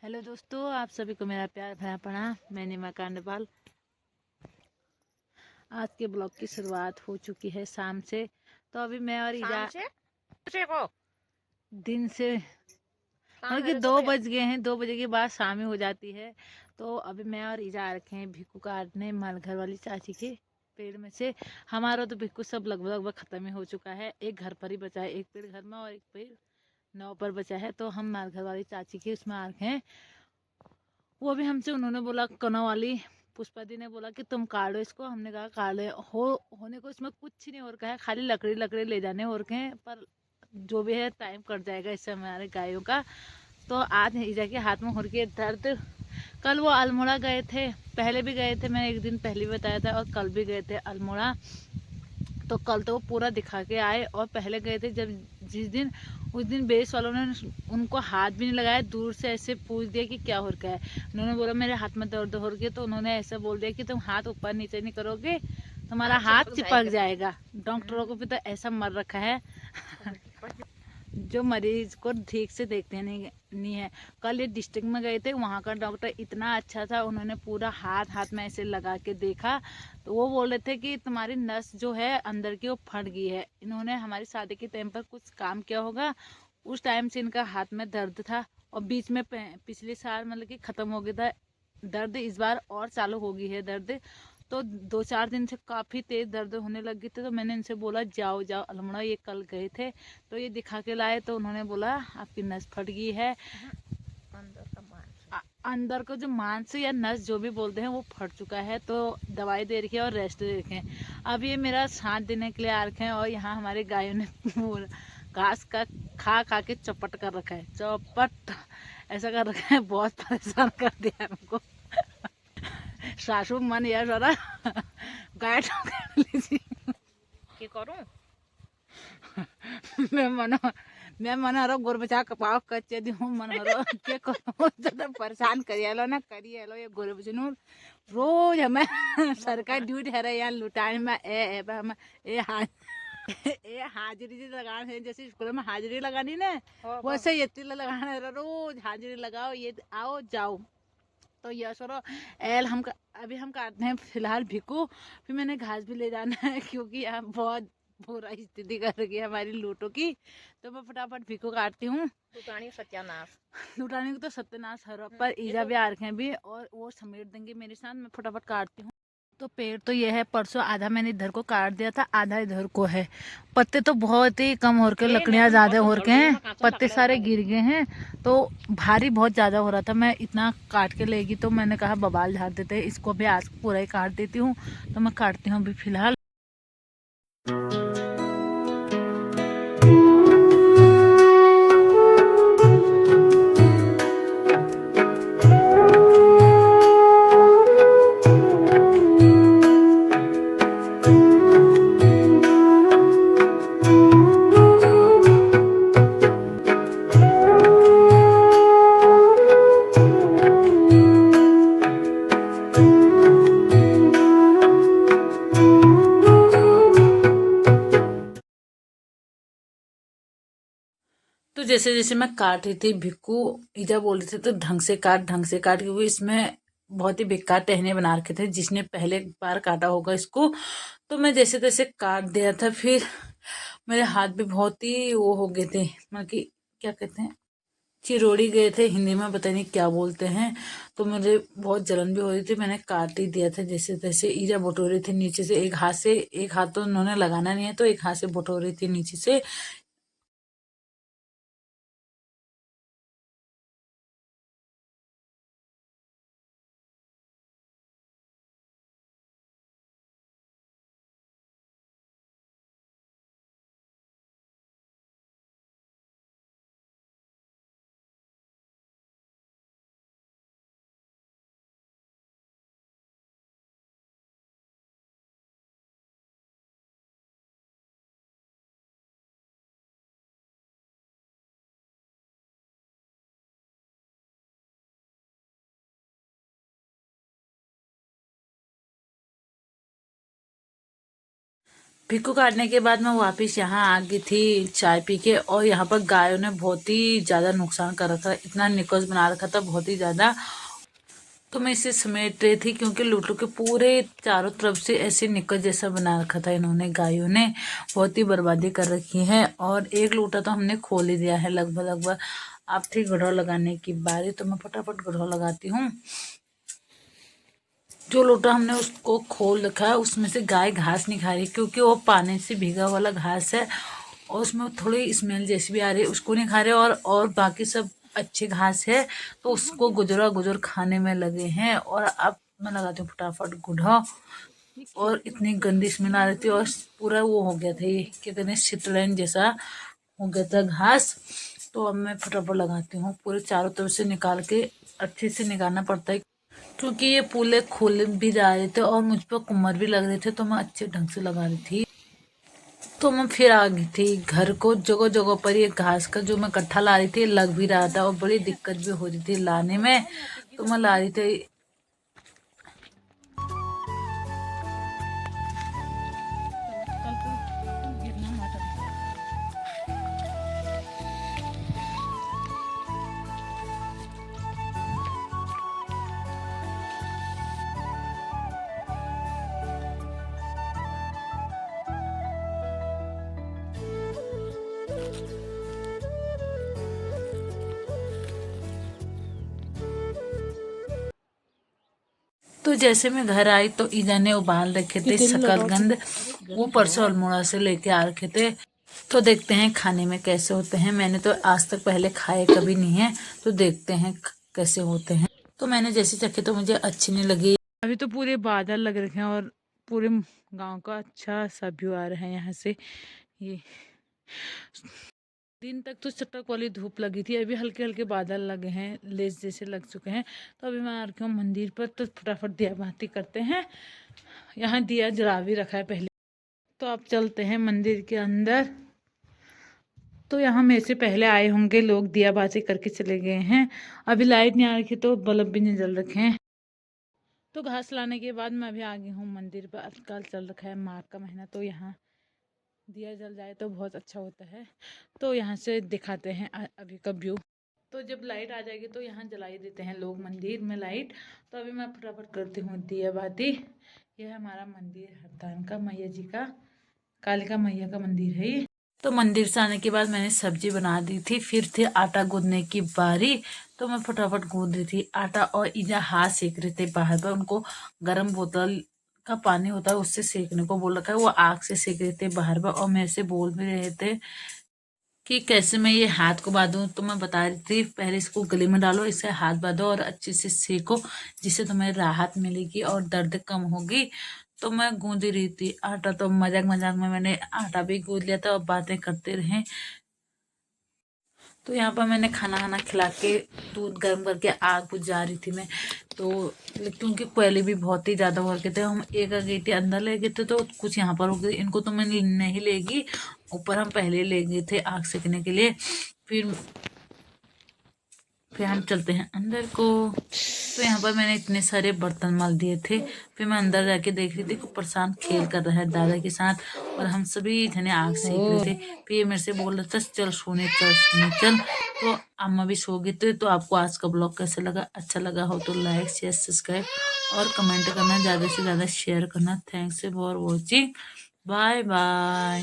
Hello दोस्तों, आप सभी को मेरा प्यार भरा प्रणाम। मैं निमा कांडपाल। आज के ब्लॉग की शुरुआत हो चुकी है शाम से। तो अभी मैं और शाम ईजा से बजे को दिन से शाम मतलब कि मेरे को 2 बज गए हैं। 2 बजे के बाद शाम ही हो जाती है। तो अभी मैं और ईजा आ रखे हैं भिक्कू काटने मालघर वाली चाची के पेड़ में से। हमारा तो भिक्कू सब लगभग लगभग खत्म ही हो चुका है। एक घर पर ही बचा है, एक पेड़ घर में और एक पेड़ नाव पर बचा है। तो हम मालघर वाली चाची के उसमें आ रखे हैं। वो भी हमसे उन्होंने बोला, कनौ वाली पुष्पा दी ने बोला कि तुम काटो इसको। हमने कहा काट ले। होने को इसमें कुछ नहीं और का है, खाली लकड़ी लकड़ी ले जाने और के हैं। पर जो भी है टाइम कट जाएगा इससे हमारे गायों का। तो आज ईजा के हाथ में हो रही है दर्द। कल वो अल्मोड़ा गए थे, पहले भी गए थे, मैंने एक दिन पहले भी बताया था, और कल भी गए थे अल्मोड़ा। तो कल तो वो पूरा दिखा के आए। और पहले गए थे जब जिस दिन, उस दिन बेस वालों ने उनको हाथ भी नहीं लगाया, दूर से ऐसे पूछ दिया कि क्या हो रहा है। उन्होंने बोला मेरे हाथ में दर्द हो रही है। तो उन्होंने ऐसा बोल दिया कि तुम हाथ ऊपर नीचे नहीं करोगे तुम्हारा हाथ चिपक जाएगा। डॉक्टरों को भी तो ऐसा मर रखा है जो मरीज को ठीक से देखते नहीं है। कल ये डिस्ट्रिक्ट में गए थे, वहाँ का डॉक्टर इतना अच्छा था, उन्होंने पूरा हाथ हाथ में ऐसे लगा के देखा। तो वो बोल रहे थे कि तुम्हारी नस जो है अंदर की वो फट गई है। इन्होंने हमारी शादी के टाइम पर कुछ काम किया होगा, उस टाइम से इनका हाथ में दर्द था। और बीच में पिछले साल मतलब कि ख़त्म हो गया था दर्द, इस बार और चालू हो गई है दर्द। तो 2-4 दिन से काफ़ी तेज़ दर्द होने लग गए थे। तो मैंने इनसे बोला जाओ जाओ अल्मोड़ा, ये कल गए थे तो ये दिखा के लाए। तो उन्होंने बोला आपकी नस फट गई है। अंदर का मांस अंदर को जो मांस या नस जो भी बोलते हैं वो फट चुका है। तो दवाई दे रखी है और रेस्ट दे रखे हैं। अब ये मेरा साथ देने के लिए आ रखे हैं। और यहाँ हमारे गायों ने पूरा घास का खा खा के चौपट कर रखा है, चौपट ऐसा कर रखा है, बहुत परेशान कर दिया हमको। सासू मन यार सारा गाय लीजिए। के करूं। मैं मनो मैं मन हरो गोर बचा कपाव कच्चे दी हूँ मन हरो के करो ज्यादा परेशान करियालो ना करियालो ये गोर बचनु रोज हमें सरकारी ड्यूटी है यार लुटाने में हम ए हाँ ये हाजिरी जी लगाने है, जैसे स्कूल में हाजिरी लगानी ना वैसे ये तिल लगाना है। रोज हाजिरी लगाओ, ये आओ जाओ। तो यह सरो एल हम अभी हम काटते हैं फिलहाल भिक्कू। फिर मैंने घास भी ले जाना है क्योंकि यहाँ बहुत बुरा स्थिति कर रही है हमारी लूटों की। तो मैं फटाफट भिक्कू काटती हूँ। लुटानी सत्यानाश। लुटाने को तो सत्यानाश हर पर ईजा भी आ रखे हैं भी, और वो समेट देंगे मेरे साथ। मैं फटाफट काटती हूँ। तो पेड़ तो ये है, परसों आधा मैंने इधर को काट दिया था, आधा इधर को है। पत्ते तो बहुत ही कम हो के, लकड़ियां ज्यादा हो के हैं, पत्ते सारे गिर गए हैं। तो भारी बहुत ज्यादा हो रहा था, मैं इतना काट के लेगी तो मैंने कहा बबाल झाड़ देते हैं इसको भी, आज पूरा ही काट देती हूँ। तो मैं काटती हूँ अभी फिलहाल। तो जैसे जैसे मैं काट रही थी भिक्कू, ईजा बोल रही थी तो ढंग से काट ढंग से काट, क्योंकि इसमें बहुत ही बेकार टहने बना रखे थे जिसने पहले बार काटा होगा इसको। तो मैं जैसे तैसे काट दिया था। फिर मेरे हाथ भी बहुत ही वो हो गए थे, मतलब कि क्या कहते हैं, चिरोड़ी गए थे, हिंदी में पता नहीं क्या बोलते हैं। तो मुझे बहुत जलन भी हो रही थी, मैंने काट ही दिया था जैसे तैसे। ईजा बटोरी थी नीचे से, एक हाथ से, एक हाथ तो उन्होंने लगाना नहीं है तो एक हाथ से बटोरी थी नीचे से। भिक्कू काटने के बाद मैं वापस यहाँ आ गई थी चाय पी के, और यहाँ पर गायों ने बहुत ही ज़्यादा नुकसान कर रखा था, इतना निकोज बना रखा था बहुत ही ज़्यादा। तो मैं इसे समेट रही थी क्योंकि लूटू के पूरे चारों तरफ से ऐसे निकोज जैसा बना रखा था इन्होंने, गायों ने बहुत ही बर्बादी कर रखी है। और एक लूटा तो हमने खोल ही दिया है लगभग लगभग। अब थी गढ़ो लगाने की बारी, तो मैं फटाफट गढ़ो लगाती हूँ। जो लोटा हमने उसको खोल रखा है उसमें से गाय घास नहीं खा रही क्योंकि वो पानी से भीगा वाला घास है, और उसमें थोड़ी स्मेल जैसी भी आ रही है, उसको नहीं खा रहे। और बाकी सब अच्छे घास है तो उसको गुजर खाने में लगे हैं। और अब मैं लगाती हूँ फटाफट गुढ़ा, और इतनी गंदी स्मेल आ रही थी, और पूरा वो हो गया था, ये क्या कहते हैं, शीतलैन जैसा हो गया था घास। तो अब मैं फटाफट लगाती हूँ, पूरे चारों तरफ से निकाल के अच्छे से निकालना पड़ता है क्योंकि ये पूले खुल भी जा रहे थे और मुझ पर कुम्मर भी लग रहे थे, तो मैं अच्छे ढंग से लगा रही थी। तो मैं फिर आ गई थी घर को। जगह जगह पर ये घास का जो मैं कट्ठा ला रही थी लग भी रहा था, और बड़ी दिक्कत भी हो रही थी लाने में, तो मैं ला रही थी। तो जैसे मैं घर आई तो ईजा ने उबाल रखे थे शकरकंद, वो परसों अल्मोड़ा से लेके आ रखे थे। तो देखते हैं खाने में कैसे होते हैं, मैंने तो आज तक पहले खाए कभी नहीं है, तो देखते हैं कैसे होते हैं। तो मैंने जैसे चखे तो मुझे अच्छी नहीं लगी। अभी तो पूरे बादल लग रखे हैं और पूरे गांव का अच्छा सा व्यू आ रहा है यहाँ से। ये दिन तक तो चटक वाली धूप लगी थी, अभी हल्के हल्के बादल लगे हैं, लेस जैसे लग चुके हैं। तो अभी मैं आ रही हूँ मंदिर पर, तो फटाफट दिया बाती करते हैं। यहाँ दिया जला भी रखा है पहले। तो अब चलते हैं मंदिर के अंदर। तो यहाँ मेरे से पहले आए होंगे लोग, दिया बाती करके चले गए हैं। अभी लाइट नहीं आ रही तो बल्ब भी नहीं जल रखे हैं। तो घास लाने के बाद मैं अभी आ गई हूँ मंदिर पर। आजकल चल रखा है माघ का महीना, तो यहाँ दिया जल जाए तो बहुत अच्छा होता है। तो यहाँ से दिखाते हैं अभी का व्यू। तो जब लाइट आ जाएगी तो यहाँ जला ही देते हैं लोग मंदिर में लाइट। तो अभी मैं फटाफट करती हूँ दिया बाती। यह है हमारा मंदिर हरदान का, मैया जी का, कालिका मैया का मंदिर है ये। तो मंदिर से आने के बाद मैंने सब्जी बना दी थी, फिर थी आटा गूंदने की बारी। तो मैं फटाफट गूंद रही थी आटा, और ईजा हाथ सेक रहे थे बाहर पर। उनको गर्म बोतल का पानी होता है उससे सेकने को बोल रखा है, वो आग से सेक रहे थे बाहर पर, और मेरे से बोल भी रहे थे कि कैसे मैं ये हाथ को बांधूं। तो मैं बता रही थी पहले इसको गले में डालो, इसे हाथ बांधो और अच्छे से सेको, जिससे तुम्हें राहत मिलेगी और दर्द कम होगी। तो मैं गूंद रही थी आटा, तो मजाक मजाक में मैंने आटा भी गूंद लिया था और बातें करते रहे। तो यहाँ पर मैंने खाना खाना खिला के दूध गर्म करके आग बुझा रही थी मैं। तो क्योंकि कोयले भी बहुत ही ज़्यादा हो गए थे, हम एक अगेटी अंदर ले गए थे तो कुछ यहाँ पर हो गए। इनको तो मैं नहीं लेगी, ऊपर हम पहले ले गए थे आग सेकने के लिए। फिर हम चलते हैं अंदर को। तो यहाँ पर मैंने इतने सारे बर्तन मल दिए थे। फिर मैं अंदर जाके देख रही थी कि प्रशांत खेल कर रहा है दादा के साथ, और हम सभी जने आग सेक रहे थे। फिर ये मेरे से बोल रहा था चल सोने चल सोने चल। तो अम्मा भी सो गई थी। तो आपको आज का ब्लॉग कैसा लगा? अच्छा लगा हो तो लाइक शेयर सब्सक्राइब और कमेंट करना, ज़्यादा से ज़्यादा शेयर करना। Thanks for watching, bye bye.